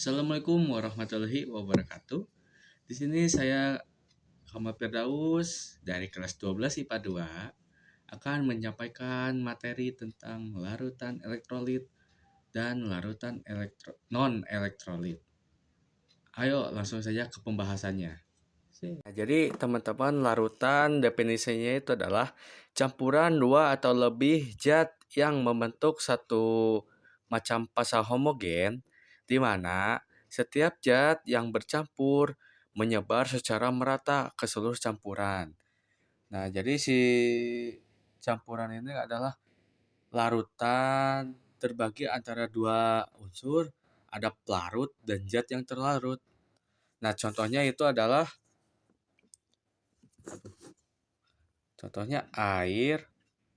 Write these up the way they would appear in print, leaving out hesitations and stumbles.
Assalamualaikum warahmatullahi wabarakatuh. Di sini saya Muhammad Firdaus dari kelas 12 IPA 2 akan menyampaikan materi tentang larutan elektrolit dan larutan non-elektrolit. Ayo langsung saja ke pembahasannya. Nah, jadi teman-teman, larutan definisinya itu adalah campuran dua atau lebih zat yang membentuk satu macam fasa homogen, di mana setiap zat yang bercampur menyebar secara merata ke seluruh campuran. Nah, jadi si campuran ini adalah larutan terbagi antara dua unsur, ada pelarut dan zat yang terlarut. Nah, contohnya air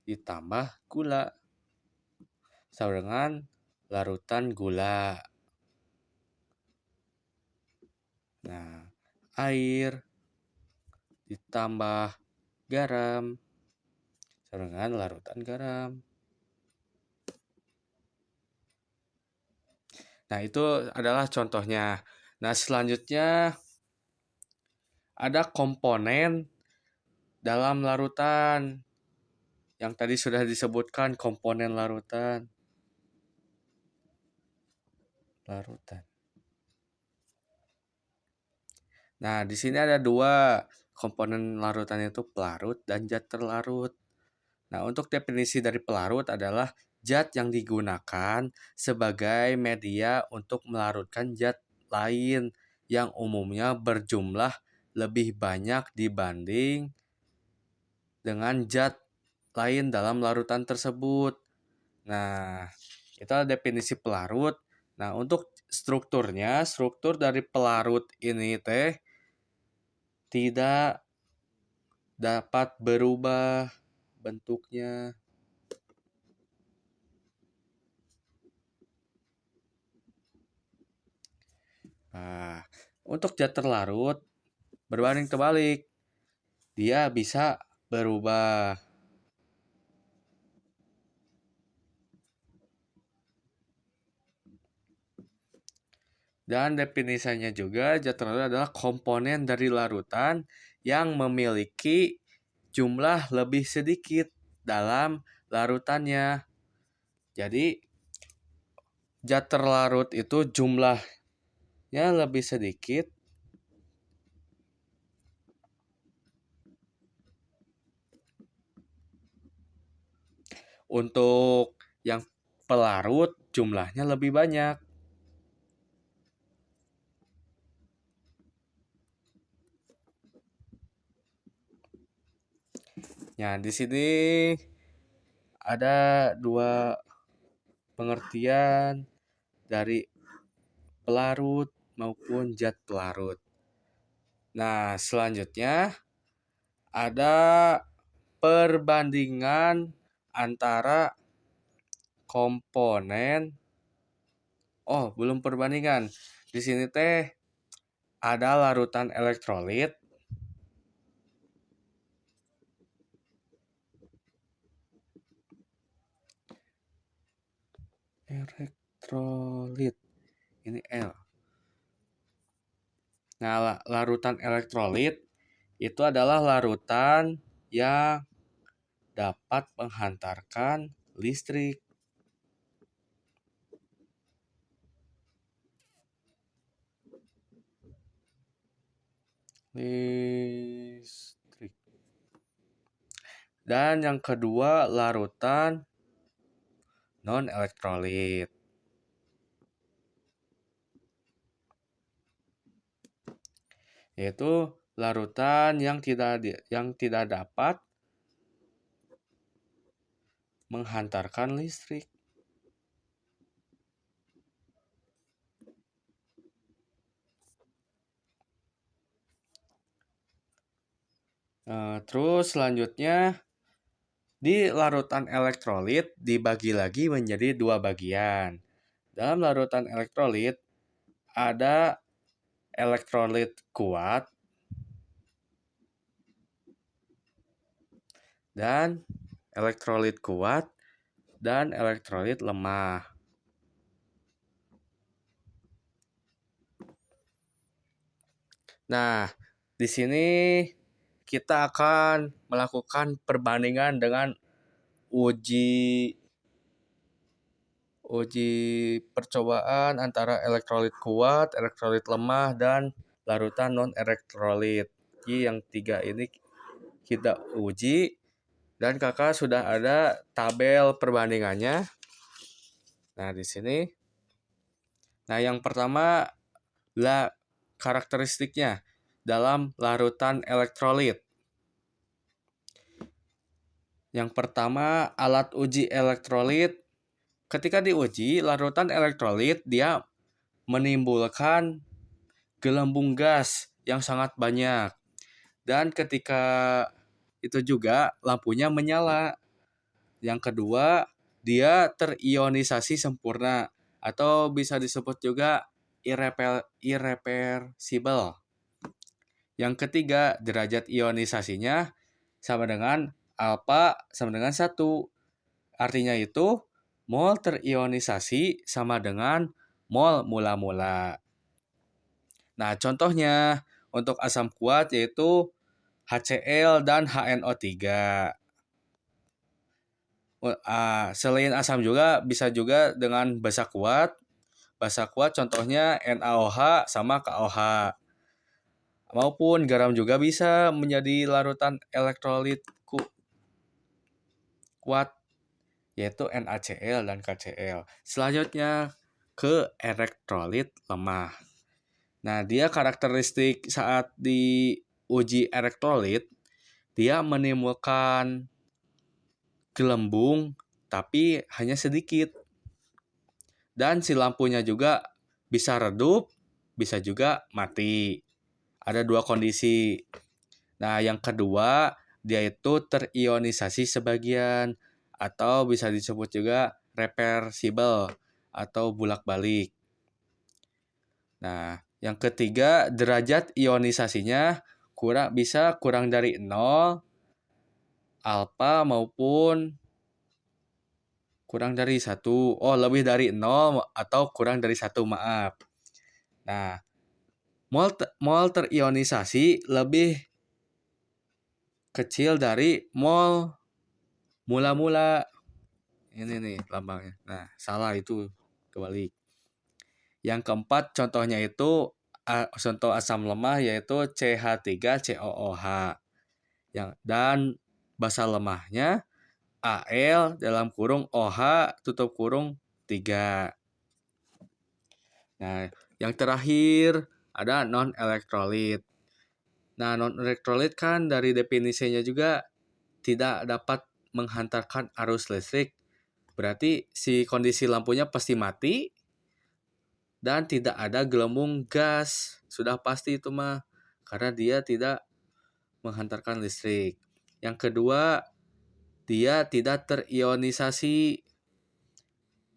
ditambah gula sama dengan larutan gula. Nah, air ditambah garam sama dengan larutan garam. Nah, itu adalah contohnya. Nah, selanjutnya ada komponen dalam larutan. Yang tadi sudah disebutkan komponen larutan. Nah, di sini ada dua komponen larutan, itu pelarut dan zat terlarut. Nah, untuk definisi dari pelarut adalah zat yang digunakan sebagai media untuk melarutkan zat lain yang umumnya berjumlah lebih banyak dibanding dengan zat lain dalam larutan tersebut. Nah, itu adalah definisi pelarut. Nah, untuk struktur dari pelarut ini tidak dapat berubah bentuknya. Nah, untuk zat terlarut berbanding terbalik, dia bisa berubah. Dan definisinya juga, zat terlarut adalah komponen dari larutan yang memiliki jumlah lebih sedikit dalam larutannya. Jadi, zat terlarut itu jumlahnya lebih sedikit untuk yang pelarut jumlahnya lebih banyak. Nah, di sini ada dua pengertian dari pelarut maupun zat pelarut. Nah, selanjutnya ada perbandingan antara komponen. Oh, belum perbandingan. Di sini ada larutan elektrolit ini L. Nah, larutan elektrolit itu adalah larutan yang dapat menghantarkan listrik. Dan yang kedua, larutan non-elektrolit. Yaitu larutan yang tidak dapat menghantarkan listrik. Terus selanjutnya, di larutan elektrolit dibagi lagi menjadi dua bagian. Dalam larutan elektrolit ada elektrolit kuat dan elektrolit lemah. Nah, di sini kita akan melakukan perbandingan dengan uji uji percobaan antara elektrolit kuat, elektrolit lemah, dan larutan non-elektrolit. Jadi yang tiga ini kita uji dan kakak sudah ada tabel perbandingannya. Nah, di sini. Nah, yang pertama lah karakteristiknya dalam larutan elektrolit. Yang pertama, alat uji elektrolit. Ketika diuji, larutan elektrolit dia menimbulkan gelembung gas yang sangat banyak. Dan ketika itu juga lampunya menyala. Yang kedua, dia terionisasi sempurna atau bisa disebut juga irreversible. Yang ketiga, derajat ionisasinya sama dengan alfa sama dengan 1. Artinya itu mol terionisasi sama dengan mol mula-mula. Nah, contohnya untuk asam kuat yaitu HCl dan HNO3. Selain asam juga bisa juga dengan basa kuat. Basa kuat contohnya NaOH sama KOH. Maupun garam juga bisa menjadi larutan elektrolit kuat yaitu NaCl dan KCl. Selanjutnya ke elektrolit lemah. Nah, dia karakteristik saat diuji elektrolit, dia menimbulkan gelembung tapi hanya sedikit. Dan si lampunya juga bisa redup, bisa juga mati. Ada dua kondisi. Nah, yang kedua, dia itu terionisasi sebagian atau bisa disebut juga reversible atau bolak-balik. Nah, yang ketiga, derajat ionisasinya bisa kurang dari 0, alfa maupun kurang dari 1. Oh, lebih dari 0 atau kurang dari 1, maaf. Nah, mol terionisasi lebih kecil dari mol mula-mula. Ini nih lambangnya. Nah, salah itu kebalik. Yang keempat contohnya itu contoh asam lemah yaitu CH3COOH. Dan basa lemahnya Al dalam kurung OH tutup kurung 3. Nah, yang terakhir ada non-elektrolit. Nah, non-elektrolit kan dari definisinya juga tidak dapat menghantarkan arus listrik. Berarti si kondisi lampunya pasti mati dan tidak ada gelembung gas. Sudah pasti itu mah karena dia tidak menghantarkan listrik. Yang kedua, dia tidak terionisasi.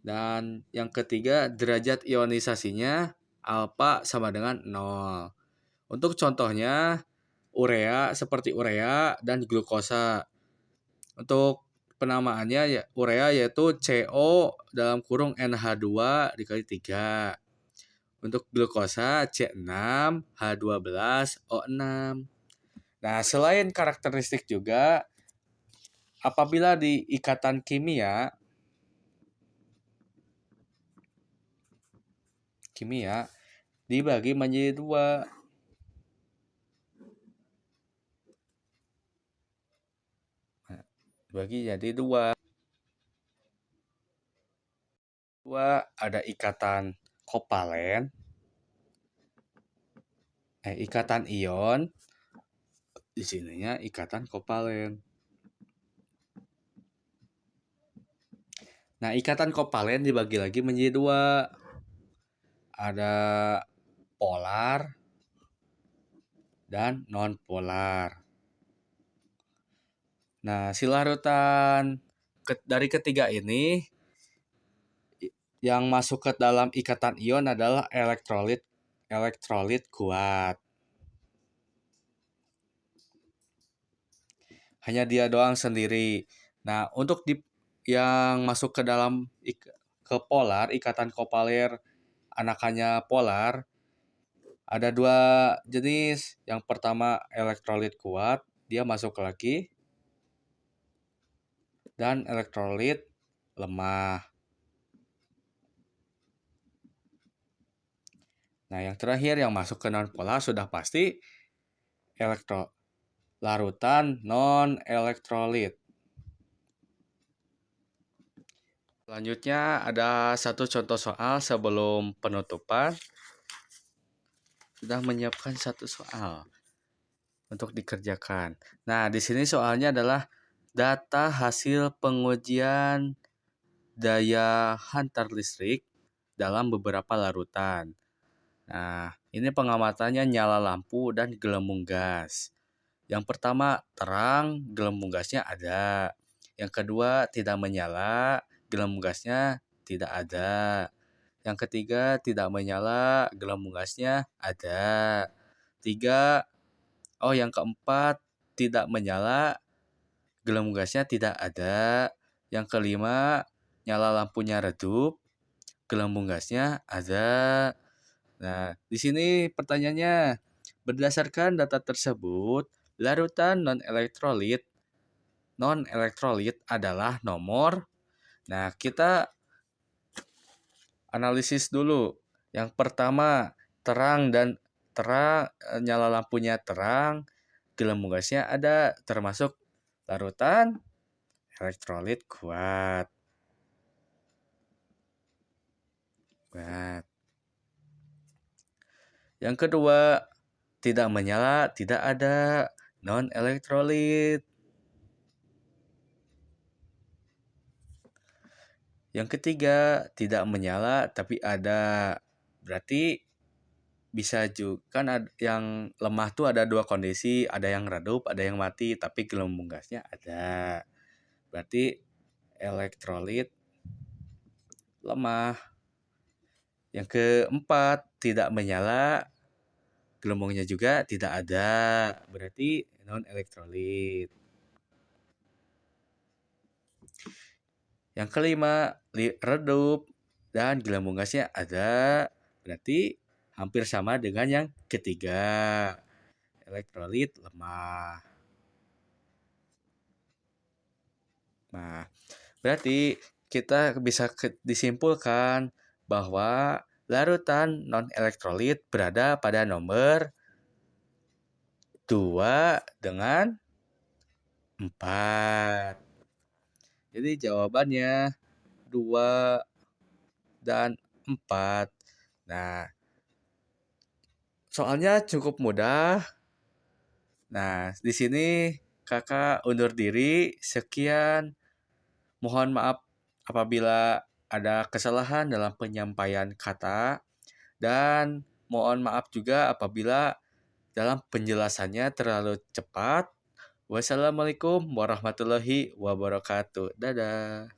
Dan yang ketiga, derajat ionisasinya alfa sama dengan 0. Untuk contohnya, urea seperti urea dan glukosa. Untuk penamaannya ya urea yaitu CO dalam kurung NH2 dikali 3. Untuk glukosa C6H12O6. Nah, selain karakteristik juga apabila di ikatan kimia dibagi menjadi 2. Dibagi jadi 2. Ada ikatan kovalen, ikatan ion. Di sininya ikatan kovalen. Nah, ikatan kovalen dibagi lagi menjadi 2. Ada polar dan non-polar. Nah, si larutan dari ketiga ini yang masuk ke dalam ikatan ion adalah elektrolit kuat. Hanya dia doang sendiri. Nah, untuk yang masuk ke dalam ke polar, ikatan kovaler anakannya polar, Ada dua jenis. Yang pertama elektrolit kuat, dia masuk lagi, dan elektrolit lemah. Nah, yang terakhir yang masuk ke nonpolar sudah pasti larutan non-elektrolit. Selanjutnya ada satu contoh soal sebelum penutupan. Sudah menyiapkan satu soal untuk dikerjakan. Nah, di sini soalnya adalah data hasil pengujian daya hantar listrik dalam beberapa larutan. Nah, ini pengamatannya nyala lampu dan gelembung gas. Yang pertama, terang, gelembung gasnya ada. Yang kedua, tidak menyala, gelembung gasnya tidak ada. Yang ketiga, tidak menyala, gelembung gasnya ada. Yang keempat, tidak menyala, gelembung gasnya tidak ada. Yang kelima, nyala lampunya redup, gelembung gasnya ada. Nah, di sini pertanyaannya, berdasarkan data tersebut, larutan non-elektrolit adalah nomor. Nah, kita analisis dulu. Yang pertama, nyala lampunya terang, gelembung gasnya ada, termasuk larutan elektrolit kuat. Yang kedua, tidak menyala, tidak ada, non-elektrolit. Yang ketiga, tidak menyala tapi ada. Berarti bisa juga kan yang lemah tuh ada dua kondisi, ada yang redup, ada yang mati, tapi gelembung gasnya ada. Berarti elektrolit lemah. Yang keempat, tidak menyala, gelembungnya juga tidak ada. Berarti non-elektrolit. Yang kelima, redup dan gelembung gasnya ada. Berarti hampir sama dengan yang ketiga, elektrolit lemah. Nah, berarti kita bisa disimpulkan bahwa larutan non-elektrolit berada pada nomor 2 dengan 4. Jadi jawabannya 2 dan 4. Nah, soalnya cukup mudah. Nah, di sini Kakak undur diri. Sekian. Mohon maaf apabila ada kesalahan dalam penyampaian kata, dan mohon maaf juga apabila dalam penjelasannya terlalu cepat. Wassalamualaikum warahmatullahi wabarakatuh. Dadah.